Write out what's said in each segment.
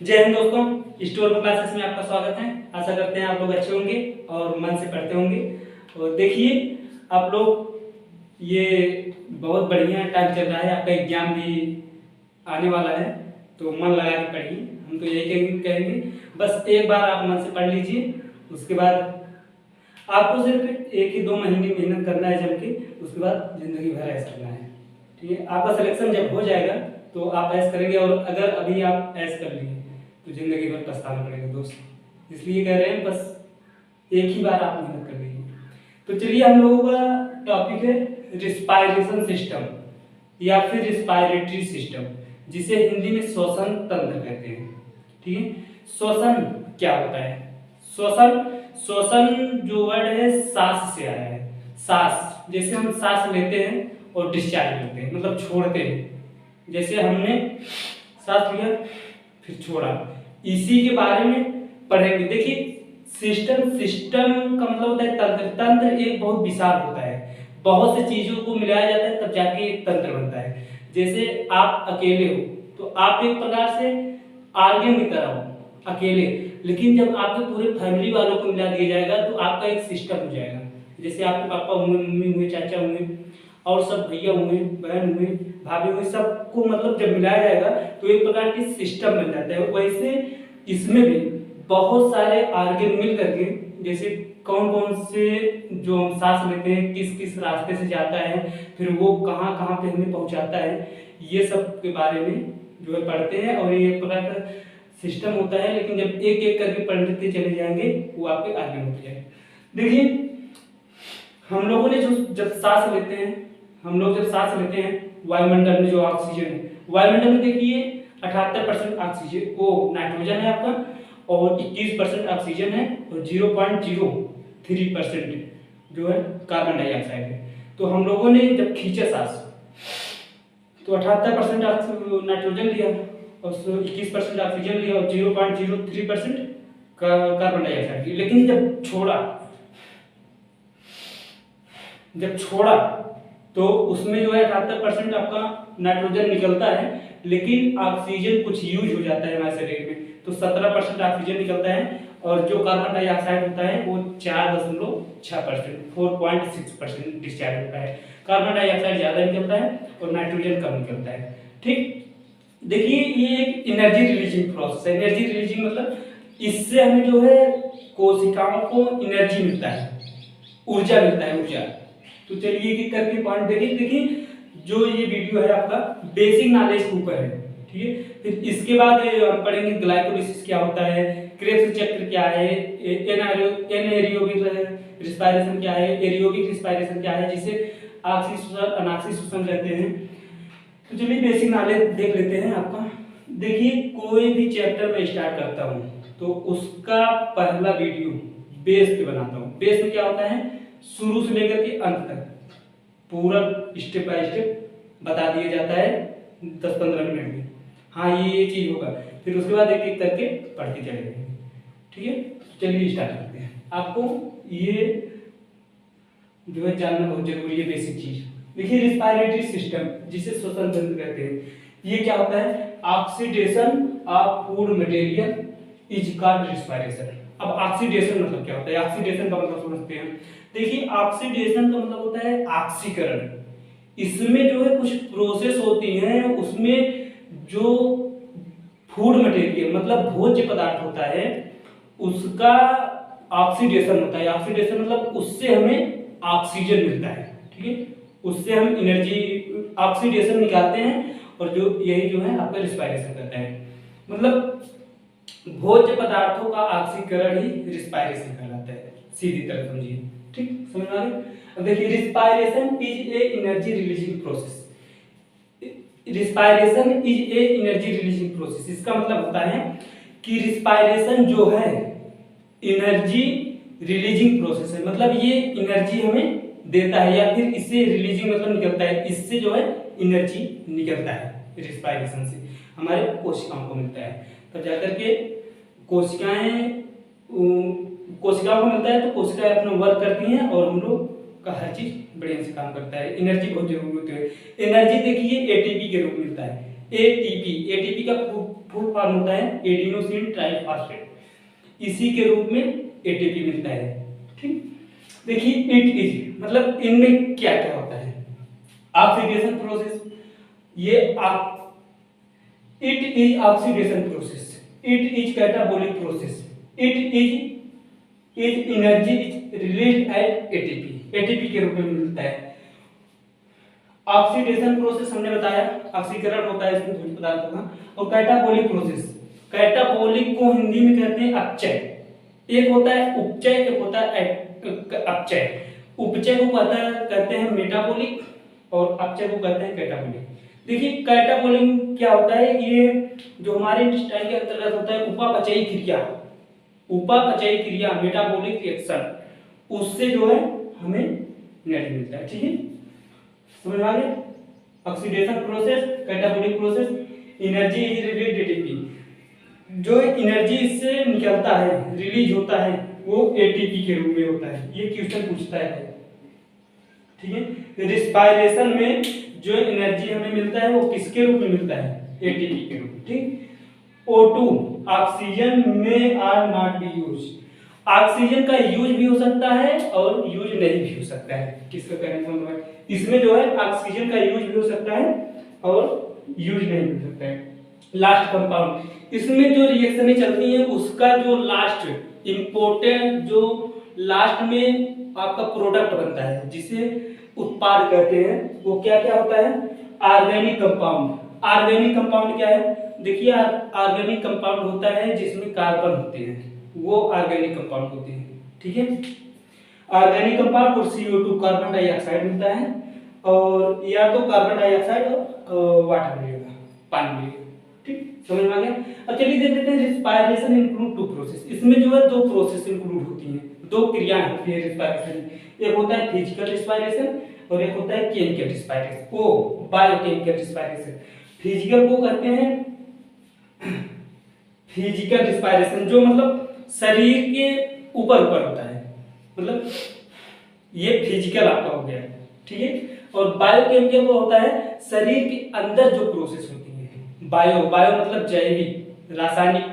जय हिंद दोस्तों, store classes में आपका स्वागत है। आशा करते हैं आप लोग अच्छे होंगे और मन से पढ़ते होंगे। और देखिए आप लोग, ये बहुत बढ़िया टाइम चल रहा है, आपका एग्जाम भी आने वाला है, तो मन लगा के पढ़िए। हम तो यही कहेंगे बस एक बार आप मन से पढ़ लीजिए, उसके बाद आपको सिर्फ 1 ही 2 महीने मेहनत करना है जम के, उसके बाद जिंदगी भर ऐसा करना है। ठीक है, आपका सिलेक्शन जब हो जाएगा तो आप ऐसा करेंगे, और अगर अभी आप ऐसा कर लिए तो जिंदगी भर पछताना पड़ेगा दोस्त। इसलिए कह रहे हैं बस एक ही बार आप मेहनत कर लीजिए। तो चलिए, हम लोगों का टॉपिक है रिस्पायरेशन सिस्टम या फिर रिस्पायरेटरी सिस्टम, जिसे हिंदी में श्वसन तंत्र कहते हैं। ठीक है, श्वसन क्या होता है? श्वसन जो वर्ड है सांस से आया है। सांस, जैसे हम सांस लेते हैं और डिस्चार्ज करते हैं, मतलब छोड़ते हैं। जैसे हमने सांस लिया फिर छोड़ा, इसी के बारे में पढ़ेंगे। देखिए, सिस्टम का मतलब होता है तंत्र। तंत्र एक बहुत विशाल होता है, बहुत से चीजों को मिलाया जाता है तब जाके एक तंत्र बनता है। जैसे आप अकेले हो तो आप एक प्रकार से आर्गन की तरह हो अकेले, लेकिन जब आपके पूरे फैमिली वालों को मिला दिया जाएगा तो आपका एक सिस्टम हो जाएगा। जैसे आपके पापा हुए, मम्मी हुए, चाचा हुए और सब भैया हुए, बहन हुए, भाभी हुए, सबको मतलब जब मिलाया जाएगा तो एक प्रकार की सिस्टम बन जाता है। वैसे इसमें भी बहुत सारे आर्गन मिल करके, जैसे कौन कौन से जो हम सांस लेते हैं किस किस रास्ते से जाता है, फिर वो कहाँ कहाँ पे हमें पहुंचाता है, ये सब के बारे में जो है पढ़ते हैं। और ये एक प्रकार का सिस्टम होता है, लेकिन जब एक एक करके पढ़ते चले जाएंगे वो आपके आर्गन होते हैं। देखिए, हम लोगों ने जब सांस लेते हैं, वायुमंडल में जो ऑक्सीजन है, वायुमंडल में देखिए 78% ऑक्सीजन वो नाइट्रोजन है आपका, और 21% ऑक्सीजन है, और 0.03% जो है कार्बन डाइऑक्साइड है। तो हम लोगों ने जब खींचा सांस तो 78% नाइट्रोजन लिया और 21% ऑक्सीजन लिया और 0.03% कार्बन डाइऑक्साइड लिया। लेकिन जब छोड़ा तो उसमें जो है 78% आपका नाइट्रोजन निकलता है, लेकिन ऑक्सीजन कुछ यूज हो जाता है हमारे शरीर में, तो 17% ऑक्सीजन निकलता है, और जो कार्बन डाइऑक्साइड होता है वो 4.6%, 4.6% डिस्चार्ज होता है। कार्बन डाइऑक्साइड ज्यादा निकलता है और नाइट्रोजन कम निकलता है। ठीक, देखिए ये एक एनर्जी रिलीजिंग प्रोसेस है। एनर्जी रिलीजिंग मतलब इससे हमें जो है कोशिकाओं को एनर्जी मिलता है, ऊर्जा मिलता है, ऊर्जा। तो चलिए एक करके पॉइंट देखिए, जो ये वीडियो है आपका बेसिक नॉलेज के ऊपर है। ठीक है, फिर इसके बाद हम पढ़ेंगे ग्लाइकोलिसिस क्या होता है, क्रेब्स चक्र क्या है, एनाएरोबिक रिस्पायरेशन क्या है, एरोबिक रिस्पायरेशन क्या है, जिसे ऑक्सीश्वसन अनॉक्सीश्वसन कहते हैं। तो चलिए बेसिक नॉलेज देख लेते हैं आपका। देखिए, कोई भी चैप्टर में स्टार्ट करता हूँ तो उसका पहला वीडियो बेस पे बनाता हूँ। बेस में क्या होता है, शुरू से लेकर के अंत तक पूरा स्टेप बाय स्टेप बता दिया जाता है 10-15 मिनट में। हाँ, ये चीज होगा, फिर उसके बाद एक एक करके पढ़ते चले जाएंगे। ठीक है, चलिए स्टार्ट करते हैं। आपको ये जो है जानना बहुत जरूरी है, बेसिक चीज। देखिए, रिस्पायरेटरी सिस्टम जिसे श्वसन तंत्र कहते हैं, ये क्या होता है, oxidation of food material is called respiration. अब ऑक्सीडेशन मतलब क्या होता है, ऑक्सीडेशन का मतलब समझते हैं। देखिए, ऑक्सीडेशन का मतलब होता है ऑक्सीकरण। इसमें जो है कुछ प्रोसेस होती हैं, उसमें जो फूड मटेरियल मतलब भोज्य पदार्थ होता है उसका ऑक्सीडेशन होता है। ऑक्सीडेशन मतलब उससे हमें ऑक्सीजन मिलता है। ठीक है, उससे हम एनर्जी ऑक्सीडेशन निकालते हैं, और जो यही जो है आपका रिस्पायरेशन करता है। मतलब भोज्य पदार्थों का ऑक्सीकरण ही रिस्पायरेशन कहलाता है, सीधी तरह समझिए। ठीक, समझ आ रही? अब देखिए, respiration is a energy releasing process. Respiration is a energy releasing process, इसका मतलब होता है कि रिस्पायरेशन जो है एनर्जी रिलीजिंग प्रोसेस है। मतलब ये एनर्जी हमें देता है, या फिर इससे रिलीजिंग मतलब निकलता है, इससे जो है एनर्जी निकलता है। रिस्पायरेशन से हमारे कोशिकाओं को मिलता है, तब जाकर के कोशिकाओं को मिलता है, तो कोशिकाएं अपना वर्क करती हैं और हम लोग का हर चीज बढ़िया से काम करता है। एनर्जी बहुत जरूरी होती है। एनर्जी देखिए एटीपी के रूप में मिलता है। एटीपी का फुल फॉर्म होता है एडिनोसिन ट्राइफॉस्फेट, इसी के रूप में एटीपी मिलता है। ठीक, देखिए इट इज मतलब इनमें क्या क्या होता है। ऑक्सीडेशन प्रोसेस, ये it is oxidation process, it is catabolic process, it is energy is released at ATP के रूप में मिलता है। ऑक्सीडेशन प्रोसेस हमने बताया, ऑक्सीकरण होता है इसमें ठोस पदार्थों का। और कैटाबॉलिक प्रोसेस, कैटाबॉलिक को हिंदी में कहते हैं अपचय। एक होता है उपचय, एक होता है अपचय। उपचय को कहते हैं मेटाबॉलिक और अपचय को कहते हैं कैटाबॉलिक। देखिए कैटाबॉलिक क्या होता है, ये जो हमारे इंटेस्टाइन के अंतर्गत होता है उपापचयी क्रिया मेटाबॉलिक रिएक्शन, उससे जो है हमें एनर्जी मिलता है। ठीक है, समझ आ गया। Oxidation process, catabolic process, energy is released ATP, जो एनर्जी इससे निकलता है रिलीज होता है वो एटीपी के रूप में होता है। ये क्वेश्चन पूछता है। ठीक है, रिस्पायरेशन में जो एनर्जी हमें मिलता है वो किसके रूप में मिलता है, एटीपी के रूप में। ठीक, O2 ऑक्सीजन में are not be use, oxygen का यूज भी हो सकता है और यूज नहीं भी हो सकता है। किसका कहने का मतलब है, इसमें जो है ऑक्सीजन का यूज भी हो सकता है और यूज नहीं हो सकता है। लास्ट कंपाउंड, इसमें जो रिएक्शनें चलती हैं उसका जो लास्ट इंपॉर्टेंट जो लास्ट में आपका प्रोडक्ट बनता है जिसे उत्पाद कहते हैं, वो क्या क्या होता है, ऑर्गेनिक कंपाउंड। ऑर्गेनिक कंपाउंड क्या है, देखिए ऑर्गेनिक कंपाउंड होता है जिसमें कार्बन होते हैं, वो ऑर्गेनिक कंपाउंड होते हैं। ठीक है, ऑर्गेनिक कंपाउंड और CO2 कार्बन डाइऑक्साइड मिलता है, और या तो कार्बन डाइऑक्साइड और वाटर मिलेगा, पानी मिलेगा। ठीक, समझ में आ गया। अब चलिए देख लेते हैं रिस्पायरेशन इंक्लूड टू प्रोसेस। इसमें जो है दो प्रोसेस इंक्लूड होती हैं, दो क्रियाएं होती है रिस्पायरेशन। एक होता है फिजिकल रिस्पायरेशन और एक होता है केमिकल रिस्पायरेशन, वो बायोकेमिकल रिस्पायरेशन। फिजिकल को कहते हैं फिजिकल रिस्पायरेशन, जो मतलब शरीर के ऊपर होता है, मतलब ये फिजिकल आपका हो गया। ठीक है, और बायोकेमिकल वो होता है शरीर के अंदर जो प्रोसेस होती है। बायो मतलब जैविक रासायनिक,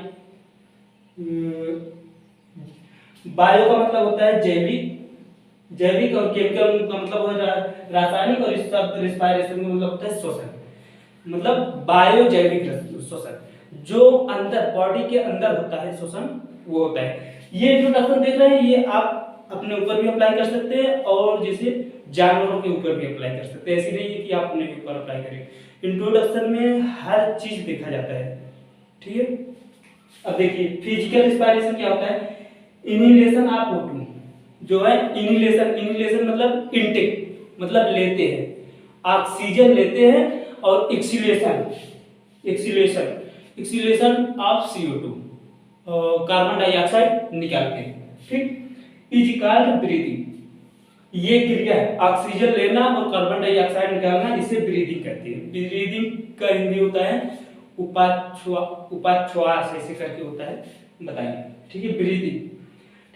बायो का मतलब होता है जैविक और केमिकल का मतलब होता है रासायनिक, और इस सब रिस्पायरेशन का मतलब होता है श्वसन, मतलब बायो जैविक श्वसन, जो अंदर बॉडी के अंदर होता है श्वसन, वो होता है। ये इंट्रोडक्शन देख रहे हैं, ये आप अपने ऊपर भी अप्लाई कर सकते हैं और जैसे जानवरों के ऊपर भी अप्लाई कर सकते हैं। ऐसी नहीं है कि आप अपने ऊपर अप्लाई करें, इंट्रोडक्शन में हर चीज देखा जाता है। ठीक है, अब देखिए फिजिकल रिस्पायरेशन क्या होता है, इनहेलेशन ऑफ O2, जो है इनहेलेशन मतलब इनटेक, मतलब लेते हैं, ऑक्सीजन लेते हैं, और acceleration of CO2, carbon dioxide निकालते हैं। ठीक, इज कॉल्ड ब्रीदिंग, ये क्रिया है ऑक्सीजन लेना और कार्बन डाइऑक्साइड निकालना, इसे ब्रीदिंग कहते हैं। ब्रीदिंग का हिंदी होता है उपाश्वास, ऐसे करके होता है, बताइए। ठीक है, ब्रीदिंग।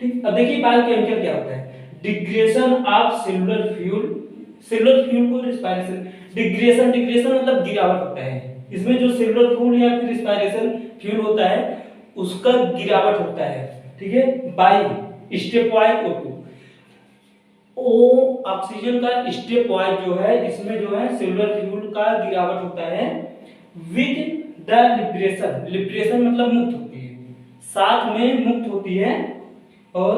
ठीक, अब देखिए बायोकेमिकल क्या होता है, डिग्रेशन ऑफ सेलुलर फ्यूल को रिस्पायरेशन, डिग्रेशन मतलब गिरावट होता है। इसमें जो सेलुलर फ्यूल या फिर रिस्पायरेशन फ्यूल होता है उसका गिरावट होता है। ठीक है, by stepwise O2, O oxygen का स्टेप वाइज जो है, इसमें जो है सेलुलर फ्यूल का गिरावट होता है विद द लिबरेशन मतलब मुक्त होती है, साथ में मुक्त होती है, और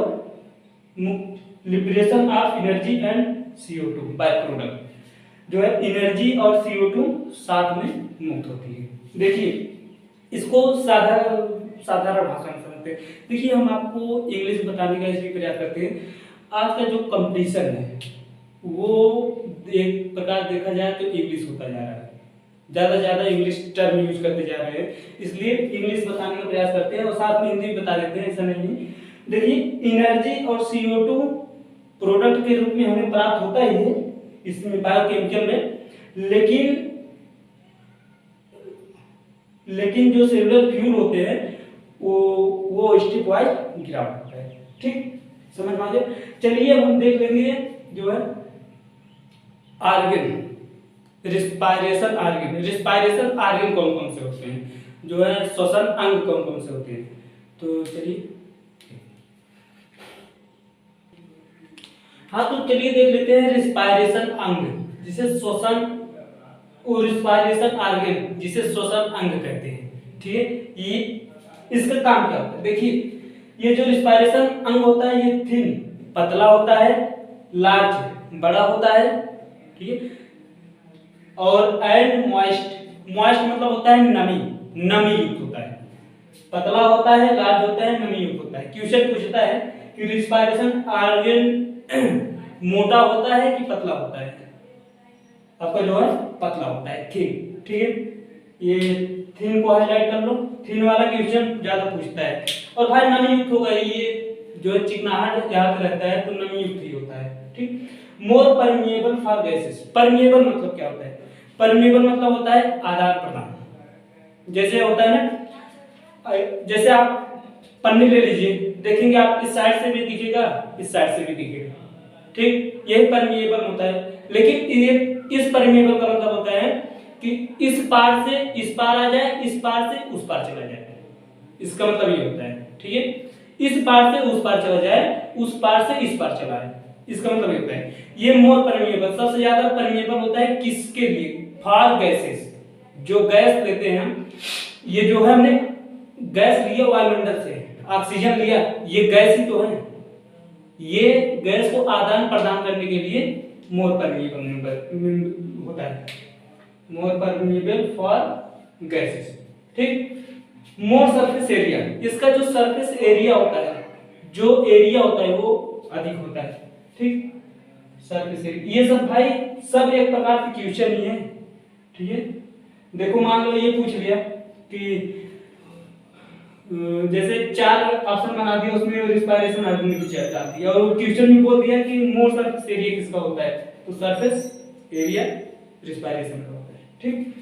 liberation of energy and CO2 by product, जो है एनर्जी और CO2 साथ में मुक्त होती है। देखिए इसको साधारण भाषा में समझते हैं। देखिए हम आपको इंग्लिश बताने का इसलिए प्रयास करते हैं, आज का जो कंपटीशन है वो एक प्रकार देखा जाए तो इंग्लिश होता जा रहा है, ज्यादा इंग्लिश टर्म यूज करते जा रहे हैं, इसलिए इंग्लिश बताने का प्रयास करते हैं और साथ में हिंदी बता देते हैं, ऐसा नहीं है। देखिए एनर्जी और CO2 प्रोडक्ट के रूप में हमें प्राप्त होता ही है इसमें बायोकेमिकल में, लेकिन जो सेलुलर फ्यूल होते हैं वो स्टेप वाइज गिरावट होता है। ठीक, समझ में आ गया। चलिए अब हम देख लेंगे जो है ऑर्गन रिस्पायरेशन आर्गन कौन कौन से होते हैं, जो है श्वसन अंग कौन कौन से होते हैं। तो चलिए हाँ, तो चलिए देख लेते हैं रिस्पायरेशन अंग जिसे श्वसन, रिस्पायरेशन आर्गन जिसे श्वसन अंग कहते हैं। ठीक है, ये इसका काम क्या होता है, देखिए ये जो रिस्पायरेशन अंग होता है ये थिन पतला होता है, लार्ज बड़ा होता है, ठीक है, और एंड मॉइस्ट, मॉइस्ट मतलब होता है नमी, नमी युक्त होता है, पतला होता है, लार्ज होता है, नमी युक्त होता है। क्वेश्चन पूछता है कि रिस्पायरेशन आर्गन मोटा होता है कि पतला होता है, आपका जो है पतला होता है, थिन। ठीक है, ये थिन को हाईलाइट कर लो, थिन वाला क्वेश्चन ज्यादा पूछता है। और भाई नमी युक्त होगा, ये जो है चिकनाहट यहाँ पे रहता है तो नमी युक्त ही होता है। ठीक, मोर परमिएबल फॉर गैसेस, परमिएबल मतलब क्या होता है, परमिएबल मतलब होता है आदान प्रदान। जैसे होता है ना, जैसे आप पन्नी ले लीजिए, देखेंगे आप इस साइड से भी दिखेगा, इस साइड से भी दिखेगा, ठीक, यही परमिएबल होता है। लेकिन ये इस परमिएबल का मतलब होता है कि इस पार से इस पार आ जाए, इस पार से उस पार चला जाए, इसका मतलब ये होता है। ठीक है, इस पार से उस पार चला जाए, उस पार से इस पार चला है, इसका मतलब ये होता है। ये मोर परमिएबल, सबसे ज्यादा परमिएबल होता है किसके लिए, फॉर गैसेस, जो गैस लेते हैं हम, ये जो है हमने गैस लिया वायुमंडल से, ऑक्सीजन लिया, ये गैस ही तो है, ये गैस को आदान प्रदान करने के लिए मोर परमिएबल होता है, मोर परमिएबल फॉर गैसेस। ठीक, मोर सरफेस एरिया, इसका जो सरफेस एरिया होता है, जो एरिया होता है वो अधिक होता है। ठीक, सरफेस एरिया, ये सब भाई सब एक प्रकार के क्वेश्चन ही है। ठीक है, देखो मान लो ये पूछ लिया कि जैसे 4 ऑप्शन बना दिया, उसमें रिस्पायरेशन आर्गन की डाल दिया और क्वेश्चन में बोल दिया कि मोर सरफेस एरिया किसका होता है, तो सरफेस एरिया रिस्पायरेशन का होता है। ठीक,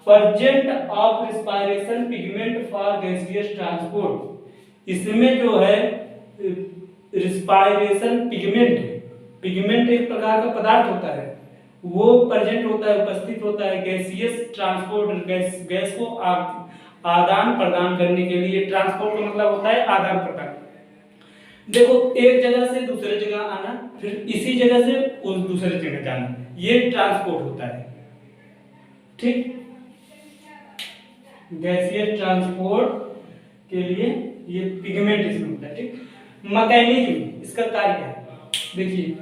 present of respiration pigment for gaseous transport, इसमें जो है रिस्पायरेशन पिगमेंट, पिगमेंट एक प्रकार का पदार्थ होता है, वो प्रेजेंट होता है, उपस्थित होता है गैसियस ट्रांसपोर्ट, गैस को आदान प्रदान करने के लिए। ट्रांसपोर्ट का मतलब होता है आदान प्रदान, देखो एक जगह से दूसरे जगह आना, फिर इसी जगह से उस दूसरे जगह जाना, ये ट्रांसपोर्ट होता है। ठीक, गैसीय ट्रांसपोर्ट के लिए ये पिगमेंट इसमें होता है। ठीक, मैकेनिज्म, इसका कार्य क्या है, देखिए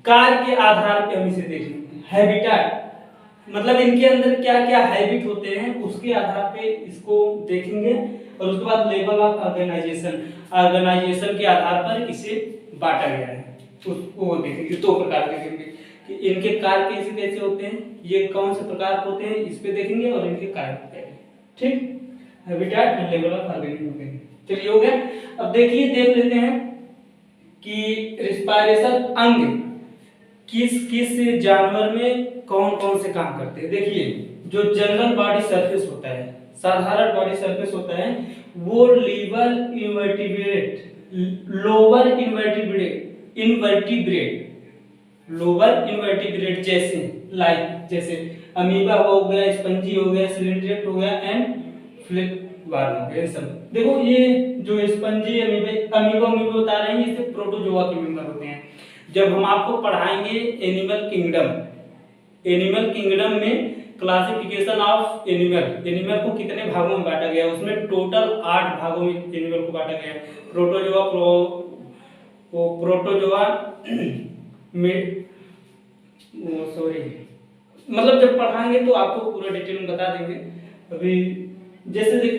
कार्य के आधार पे हम इसे देखेंगे। हैबिटेट मतलब इनके अंदर क्या क्या हैबिट होते हैं उसके आधार पे इसको देखेंगे, और उसके बाद लेवल ऑफ ऑर्गेनाइजेशन, ऑर्गेनाइजेशन के आधार पर इसे बांटा गया है, उसको देखेंगे। 2 प्रकार देखेंगे कि इनके कार्य कैसे कैसे होते हैं, ये कौन से प्रकार होते हैं, इस पे देखेंगे, और इनके कार्य देखेंगे। ठीक, habitat and level of organisation. चलिए हो गया। अब देखिए देख लेते हैं कि रिस्पायरेशन अंग किस किस जानवर में कौन कौन से काम करते हैं। देखिए जो जनरल बॉडी सरफेस होता है, साधारण बॉडी सरफेस होता है, वो lower invertebrate, lower invertebrate, lower invertebrate जैसे लाइक जैसे अमीबा हो गया, स्पंजी हो गया, सिलिंड्रेट हो गया एंड फ्लेटवर्म हो गया। सब देखो ये जो स्पंजी अमीबा बता रहे हैं, ये प्रोटोजोआ के मेंबर होते हैं। जब हम आपको पढ़ाएंगे एनिमल किंगडम, एनिमल किंगडम में क्लासिफिकेशन ऑफ एनिमल को कितने भागों में बांटा गया, उसमें टोटल 8 भागों में एनिमल को बांटा गया। प्रोटोजोआ, प्रोटोजोआ सॉरी, मतलब जब पढ़ाएंगे तो आपको पूरा डिटेल में बता देंगे। अभी जैसे देख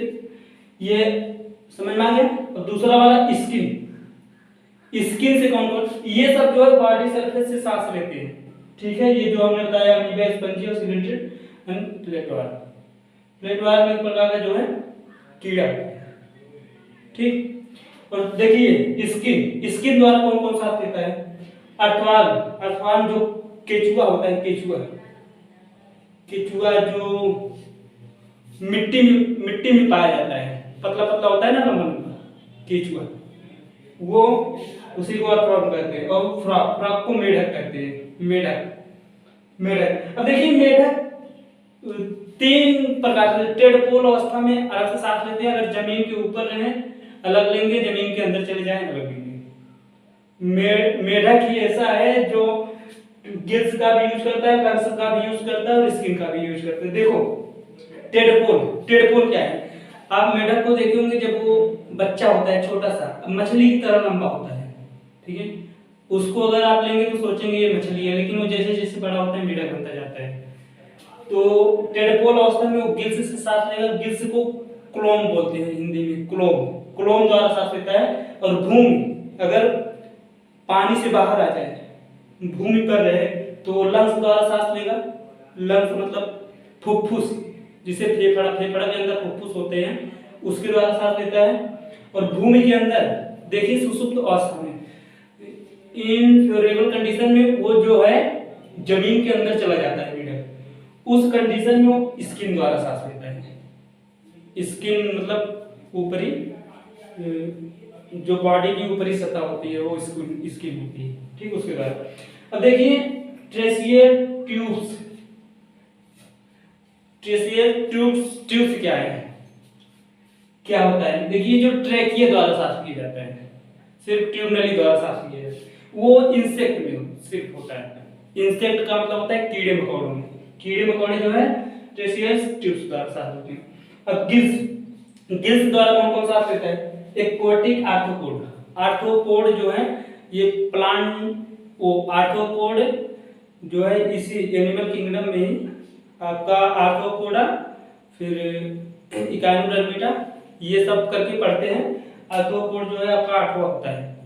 ये समझ में आ गया। और दूसरा वाला स्किन, स्किन से कौन कौन, ये सब जो है बॉडी सरफेस से सांस लेते हैं। ठीक है, ये जो हमने बताया अमीबा, स्पंजी और सिलिंड्रेट एंड फ्लेटवर्म। फ्लेटवर्म में एक प्रकार का जो है कीड़ा। ठीक, और देखिए स्किन, स्किन द्वारा कौन कौन सांस लेता है, अर्थवान, अर्थवान जो केचुआ होता है, केचुआ जो मिट्टी में पाया जाता है, पतला पतला होता है ना लंबा, केचुआ, वो उसी को अर्थवर्म कहते हैं। और फ्रॉग को मेढक कहते हैं। मेढक। मेढक, अब देखिए मेढक 3 प्रकार से टेढ़पोल अवस्था में अलग से सांस लेते हैं, अगर जमीन के ऊपर रहे अलग लेंगे, जमीन के अंदर चले जाएं अलग लेंगे। मेढक ही ऐसा है जो गिल्स का भी यूज करता है, लंग्स का भी यूज करता है और स्किन का भी यूज करता है। देखो टेढ़पोल, टेढ़पोल क्या है, आप मेढक को देखे होंगे जब वो बच्चा होता है छोटा सा, मछली की तरह लंबा होता है, ठीक है, उसको अगर आप लेंगे तो सोचेंगे ये मछली है, लेकिन वो जैसे जैसे बड़ा होता है मेढक बनता जाता है। तो टेढ़पोल अवस्था में वो गिल्स से सांस लेगा, गिल्स को क्लोम बोलते हैं हिंदी में, क्लोम, क्लोम द्वारा सांस लेता है। और भूमि, अगर पानी से बाहर आ जाए, भूमि पर रहे तो लंग्स द्वारा सांस लेगा। लंग्स मतलब फुफ्फुस, जिसे फेफड़ा, फेफड़ा के अंदर फुफ्फुस होते हैं, उसके द्वारा सांस लेता है। और भूमि के अंदर देखिए सुषुप्त अवस्था में, इनफ्लोरेबल कंडीशन में वो जो है जमीन के अंदर चला जाता है मेढक, उस कंडीशन में वो स्किन द्वारा सांस लेता है। स्किन मतलब ऊपरी जो बॉडी की ऊपरी सतह होती है वो स्किन होती है, ठीक, उसके द्वारा। अब देखिए ट्रेसियल ट्यूब्स, ट्रेसियल ट्यूब्स क्या है, क्या होता है, देखिए जो ट्रैकिया द्वारा सांस लिया जाता है, सिर्फ ट्यूब नली द्वारा सांस लिया जाता है, वो इंसेक्ट में सिर्फ होता है। इंसेक्ट का मतलब होता है कीड़े मकोड़ों में, कीड़े मकोड़े जो है ट्रेसियल ट्यूब्स द्वारा सांस लेते हैं। अब गिल्स, गिल्स द्वारा कौन कौन सांस लेता है, एक्वाटिक आर्थ्रोपोड, आर्थ्रोपोड जो है ये प्लांट, वो आर्थ्रोपोड जो है इसी एनिमल किंगडम में आपका आर्थ्रोपोडा, फिर इकाइनोडर्मिटा, ये सब करके पढ़ते हैं। आर्थ्रोपोड जो है आपका 8वां होता है,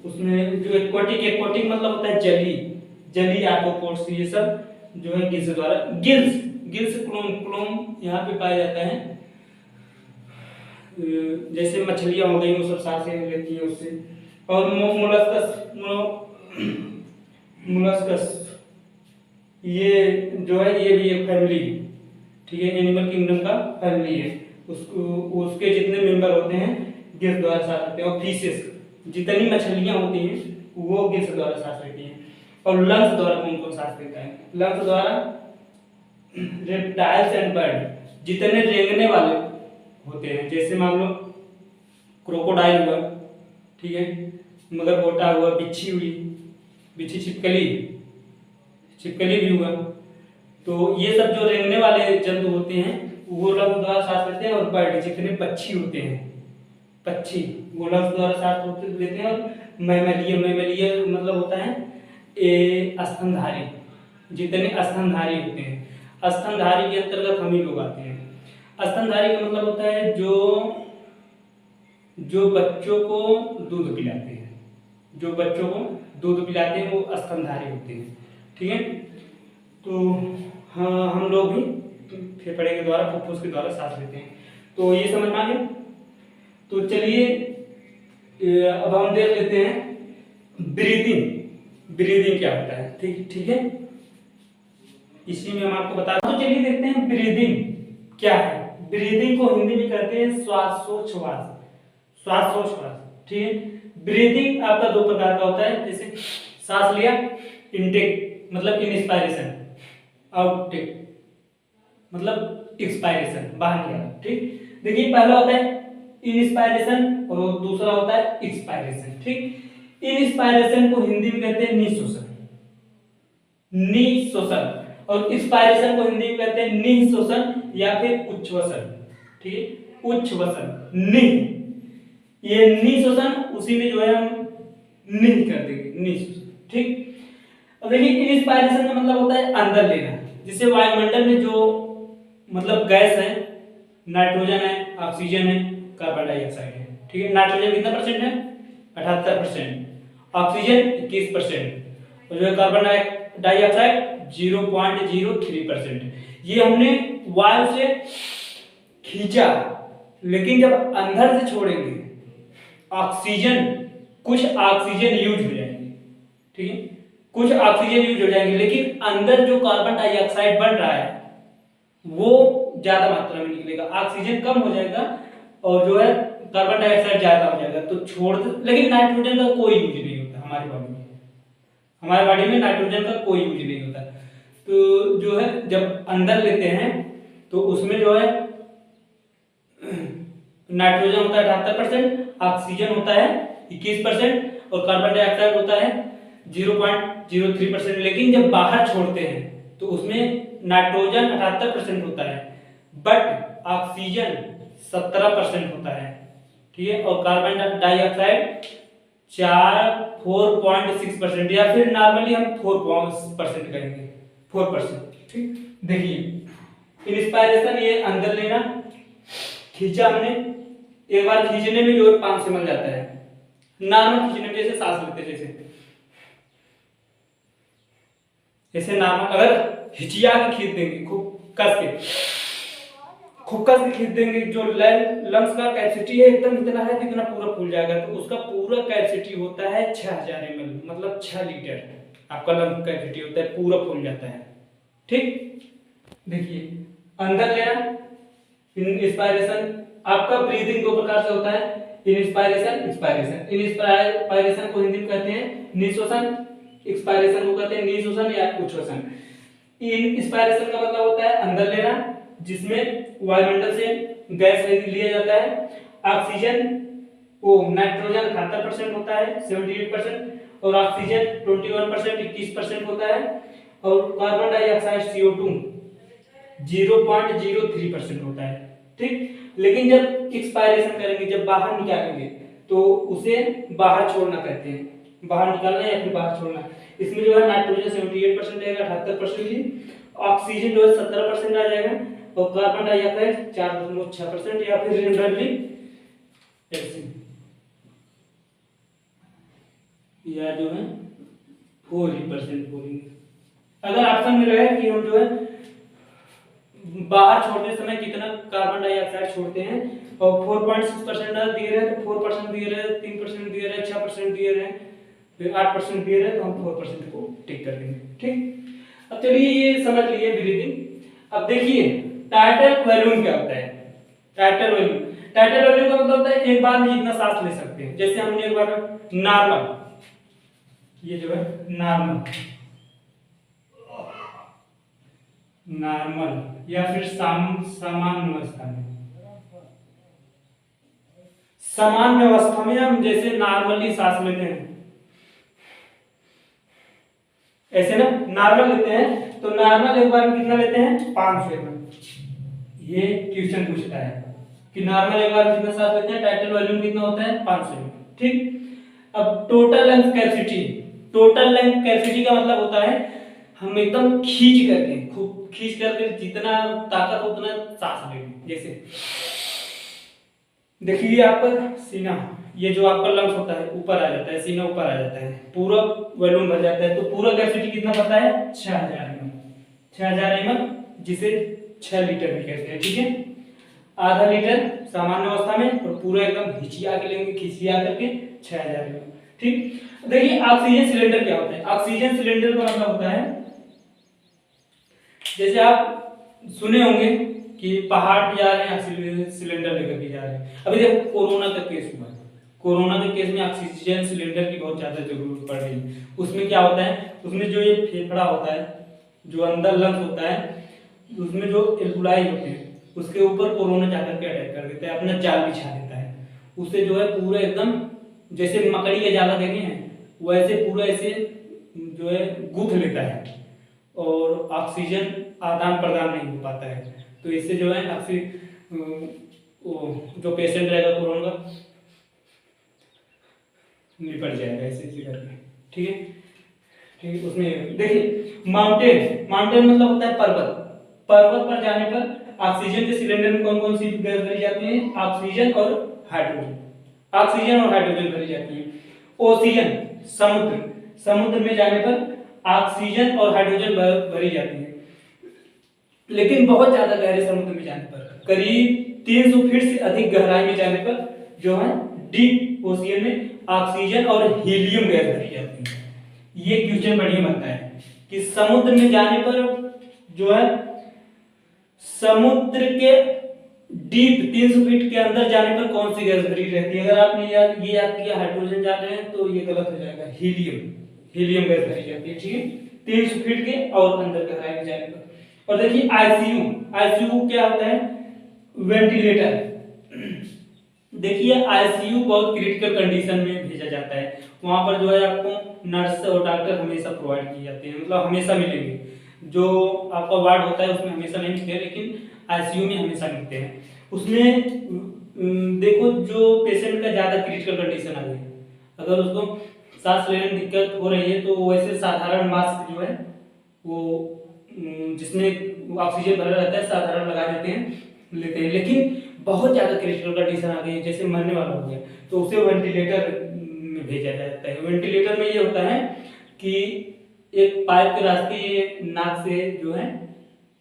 उसमें जो एक्वाटिक, एक्वाटिक मतलब होता है जली, जली आर्थ्रोपोड्स, ये सब जो है गिल्स द्वारा, गिल्स, गिल्स क्लोम, क्लोम यहाँ पे पाया जाता है, जैसे मछलियां हो गई वो सब सांसें लेती है उससे। और मोलस्कस, मोलस्कस ये जो है ये भी एक फैमिली, ठीक है, एनिमल किंगडम का फैमिली है, उसको उसके जितने मेंबर होते हैं गिल्स द्वारा सांस लेते हैं। और फिशेस, जितनी मछलियां होती हैं वो गिल्स द्वारा सांस लेती हैं। और लंग्स द्वारा कौन कौन सांस लेता है, लंग्स द्वारा रेप्टाइल्स एंड बर्ड, जितने रेंगने वाले होते हैं, जैसे मान लो क्रोकोडाइल हुआ, ठीक है, मगरमोटा हुआ, बिच्छी हुई, बिच्छी, छिपकली, छिपकली भी हुआ, तो ये सब जो रेंगने वाले जंतु होते हैं वो लंग्स द्वारा सांस लेते हैं। और बर्ड, जितने पक्षी होते हैं, पक्षी, वो लंग्स द्वारा सांस लेते हैं। और मैमेलिया, मैमेलिया मतलब होता है स्तनधारी, जितने स्तनधारी होते हैं, स्तनधारी के अंतर्गत हम ही लोग आते हैं। स्तनधारी का मतलब होता है जो बच्चों को दूध पिलाते हैं, जो बच्चों को दूध पिलाते हैं वो स्तनधारी होते हैं, ठीक है। तो हाँ, हम लोग भी फेफड़े के द्वारा, फुफ्फुस के द्वारा सांस लेते हैं। तो ये समझ में आ गया। तो चलिए अब हम देख लेते हैं ब्रीदिंग, ब्रीदिंग क्या होता है, ठीक है, इसी में हम आपको बता। तो चलिए देखते हैं ब्रीदिंग क्या है। ब्रीदिंग को हिंदी में कहते हैं श्वासोच्छ्वास, श्वासोच्छ्वास, ठीक है। ब्रीदिंग आपका 2 प्रकार का होता है, जैसे सांस लिया, इनटेक मतलब इंस्पायरेशन, आउटटेक मतलब एक्सपायरेशन, बाहर लिया, ठीक। देखिए पहला होता है इंस्पायरेशन और दूसरा होता है एक्सपायरेशन, ठीक। इंस्पायरेशन को हिंदी में कहते हैं निःश्वासन, निःश्वासन, और एक्सपायरेशन को हिंदी में कहते हैं निःश्वासन या फिर उच्छ्वसन, ठीक है, उच्छ्वसन, निः, ये निःश्वासन, उसी में जो है हम निः कर देंगे, निःश्वासन, ठीक। अब देखिए इंस्पायरेशन का मतलब होता है अंदर लेना, जिससे वायुमंडल में जो मतलब गैस है, नाइट्रोजन है, ऑक्सीजन है, कार्बन डाइऑक्साइड है, ठीक है। नाइट्रोजन कितना परसेंट है, 78%, ऑक्सीजन 21%, और जो है कार्बन डाइऑक्साइड 0.03%। ये हमने वायु से खींचा, लेकिन जब अंदर से छोड़ेंगे ऑक्सीजन, कुछ ऑक्सीजन यूज हो जाएंगे, ठीक है, कुछ ऑक्सीजन यूज हो जाएंगे, लेकिन अंदर जो कार्बन डाइऑक्साइड बन रहा है वो ज्यादा मात्रा में निकलेगा, ऑक्सीजन कम हो जाएगा और जो है कार्बन डाइऑक्साइड ज्यादा हो जाएगा, तो छोड़ दे। लेकिन नाइट्रोजन का कोई यूज नहीं होता हमारी बॉडी में, हमारे बॉडी में नाइट्रोजन का कोई यूज नहीं होता। तो जो है जब अंदर लेते हैं तो उसमें जो है नाइट्रोजन होता है 78%, ऑक्सीजन होता है 21% और कार्बन डाइऑक्साइड होता है 0.03%। लेकिन जब बाहर छोड़ते हैं तो उसमें नाइट्रोजन 78% होता है बट ऑक्सीजन 17% होता है, ठीक है, और कार्बन डाइऑक्साइड 4.6% या फिर नॉर्मली हम 4% कहेंगे, 4%। ठीक, देखिए इंस्पायरेशन ये अंदर लेना, खींचा हमने, एक बार खींचने में जो 5 से मिल जाता है, नॉर्मल खींचने में जैसे सांस लेते जैसे नॉर्मल अगर हिचिया के खींच देंगे खूब कस के खींच देंगे, जो लंग्स का कैपेसिटी है एकदम इतना है कि इतना पूरा फूल जाएगा, तो उसका पूरा कैपेसिटी होता है 6000 ml, मतलब 6 लीटर आपका लंग कैपेसिटी होता है, पूरा फूल जाता है। ठीक, देखिए अंदर लेना, इंस्पायरेशन आपका ब्रीदिंग दो प्रकार से होता है, इंस्पायरेशन एक्सपायरेशन। इंस्पायरेशन को हिंदी में कहते हैं निश्वसन, एक्सपायरेशन को कहते हैं निश्वसन या उच्छ्वसन। इंस्पायरेशन का मतलब होता है अंदर लेना, जिसमें वायुमंडल से गैस लिया जाता है, ऑक्सीजन वो नाइट्रोजन 78% होता है 78% और ऑक्सीजन 21% 21% होता है और कार्बन डाइऑक्साइड CO2 0.03% होता है। ठीक, लेकिन जब एक्सपायरेशन करेंगे, जब बाहर निकालेंगे तो उसे बाहर छोड़ना कहते हैं, बाहर निकालना या फिर बाहर छोड़ना। इसमें जो है नाइट्रोजन 78% रहेगा 78% ही, ऑक्सीजन जो है 17% आ जाएगा और कार्बन डाइऑक्साइड 4.6% या फिर जनरली या जो है 4% बोलेंगे। अगर ऑप्शन में रहे कि हम जो है बाहर छोड़ते समय कितना कार्बन डाइऑक्साइड छोड़ते हैं और 4.6% दिए रहे तो 4% दिए रहे, 3% दिए रहे, 6% दिए रहे, फिर 8% दिए रहे तो हम 4% को टिक कर देंगे। ठीक, अब चलिए ये समझ लिए ब्रीदिंग। अब देखिए टाइटल वॉल्यूम क्या होता है। टाइटल वॉल्यूम का मतलब होता है एक बार में जितना सांस ले सकते हैं। जैसे हमने एक बार नॉर्मल, ये जो है नॉर्मल या फिर सामान्य अवस्था में हम जैसे नॉर्मली सांस लेते हैं, ऐसे ना नॉर्मल लेते हैं तो नॉर्मल एक बार में कितना लेते हैं 500 ml। ये क्वेश्चन पूछता है कि नॉर्मल एक बार में कितना सांस लेते हैं, टाइटल वॉल्यूम कितना होता है 500 ml। ठीक, अब टोटल लंग कैपेसिटी का मतलब होता है हम एकदम खूब खींच करके जितना ताकत हो उतना सांस लेंगे। जैसे देखिए आपका सीना, ये जो आपका लंग्स होता है ऊपर आ जाता है, सीना ऊपर आ जाता है, पूरा वॉल्यूम भर जाता है, तो पूरा कैपेसिटी कितना पता है 6000 ml, जिसे 6 लीटर भी कहते हैं। ठीक है, आधा लीटर सामान्य अवस्था में और पूरा एकदम खिंचिया करके 6000 ml। ठीक, देखिए ऑक्सीजन सिलेंडर क्या होता है। ऑक्सीजन सिलेंडर का मतलब होता है जैसे आप सुने होंगे कि पहाड़ जा रहे हैं ऑक्सीजन सिलेंडर लेकर के जा रहे हैं। अभी देखो कोरोना का केस हुआ, कोरोना के केस में ऑक्सीजन सिलेंडर की बहुत ज्यादा जरूरत पड़ रही है। उसमें क्या होता है, उसमें जो ये फेफड़ा होता है, जो अंदर लंग्स होता है, उसमें जो एल्वुलाई होते हैं उसके ऊपर कोरोना जाकर के अटैक कर देता है, अपना जाल बिछा देता है। उससे जो है पूरा एकदम जैसे मकड़ी का जाला देखे हैं वैसे पूरा ऐसे जो है गूंथ लेता है और ऑक्सीजन आदान प्रदान नहीं हो पाता है। तो इससे जो है जो पेशेंट रहेगा कोरोना का निपट जाएगा ऐसे करके। ठीक है, ठीक, उसमें देखिए माउंटेन मतलब होता है पर्वत पर जाने पर ऑक्सीजन के सिलेंडर में कौन कौन सी गैस भरी जाती है, ऑक्सीजन और हाइड्रोजन भरी जाती है। ओशियन समुद्र में जाने पर ऑक्सीजन और हाइड्रोजन भरी जाती है, लेकिन बहुत ज्यादा गहरे समुद्र में जाने पर, करीब 300 फीट से अधिक गहराई में जाने पर जो है डीप ओशियन में ऑक्सीजन और हीलियम गैस भरी जाती है। ये क्वेश्चन बढ़िया बनता है कि समुद्र में जाने पर जो है समुद्र के डीप 300 फीट के अंदर जाने पर कौन सी गैस भरी रहती है। अगर आपने ये याद किया हाइड्रोजन जा रहे हैं तो ये गलत हो जाएगा, हीलियम हीलियम गैस भरी जाती है, ठीक है, 300 फीट के और अंदर गहराई में जाने पर। और देखिए आईसीयू, आईसीयू क्या होता है, वेंटिलेटर। देखिए आईसीयू बहुत क्रिटिकल कंडीशन में भेजा जाता है, वहां पर जो है आपको नर्स और डॉक्टर हमेशा प्रोवाइड किए जाते हैं, मतलब हमेशा मिलेंगे। जो आपका वार्ड होता है उसमें हमेशा नहीं मिलते हैं, लेकिन आईसीयू में हमेशा मिलते हैं। उसमें देखो जो पेशेंट का ज़्यादा क्रिटिकल कंडीशन आ गई, अगर उसको सांस लेने में दिक्कत हो रही है तो वैसे साधारण मास्क जो है वो जिसमें ऑक्सीजन भरा रहता है साधारण लगा देते हैं, लेते हैं। लेकिन बहुत ज़्यादा क्रिटिकल कंडीशन आ गई है, जैसे मरने वाला हो गया, तो उसे वेंटिलेटर में भेजा जाता है। वेंटिलेटर में ये होता है कि एक पाइप के रास्ते नाक से जो है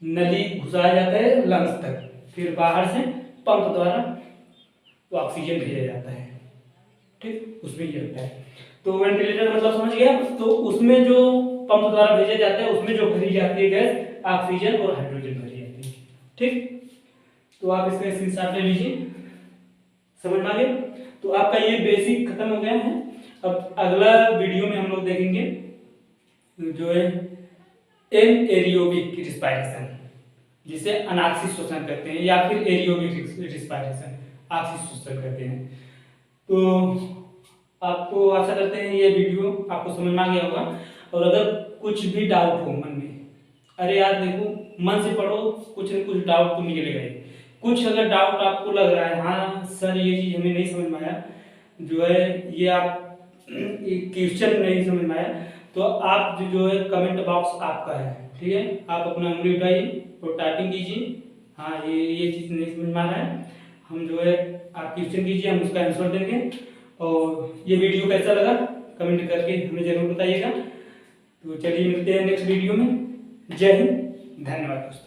नली घुसाया जाता है लंग्स तक, फिर बाहर से पंप द्वारा तो ऑक्सीजन भेजा जाता है, ठीक, उसमें ये होता है। तो वेंटिलेटर मतलब समझ गया। तो उसमें जो पंप द्वारा भेजा जाता है उसमें जो भरी जाती है गैस ऑक्सीजन और हाइड्रोजन भरी जाती है, ठीक। तो आप इसका स्क्रीनशॉट ले लीजिए, समझ में आ गया। तो आपका ये बेसिक खत्म हो गया है। अब अगला वीडियो में हम लोग देखेंगे जो है एनएरोबिक रिस्पायरेशन, जिसे अनाक्सिक श्वसन कहते हैं, या फिर एरोबिक रिस्पायरेशन, ऑक्सीजन श्वसन कहते हैं। तो आपको आशा करते हैं ये वीडियो आपको समझ में आ गया होगा। और अगर कुछ भी डाउट हो मन में, अरे यार देखो मन से पढ़ो, कुछ न कुछ डाउट तो निकलेगा ही। कुछ अगर डाउट आपको लग रहा है, हाँ सर ये चीज़ हमें नहीं समझ में आया, जो है ये आप क्वेश्चन नहीं समझ में आया, तो आप जो है कमेंट बॉक्स आपका है, ठीक है, आप अपना उंगली उठाइए और टाइपिंग कीजिए, हाँ ये चीज़ नहीं समझ में आ रहा है, हम जो है आप क्वेश्चन कीजिए, हम उसका आंसर देंगे। और ये वीडियो कैसा लगा कमेंट करके हमें जरूर बताइएगा। तो चलिए मिलते हैं नेक्स्ट वीडियो में। जय हिंद, धन्यवाद दोस्तों।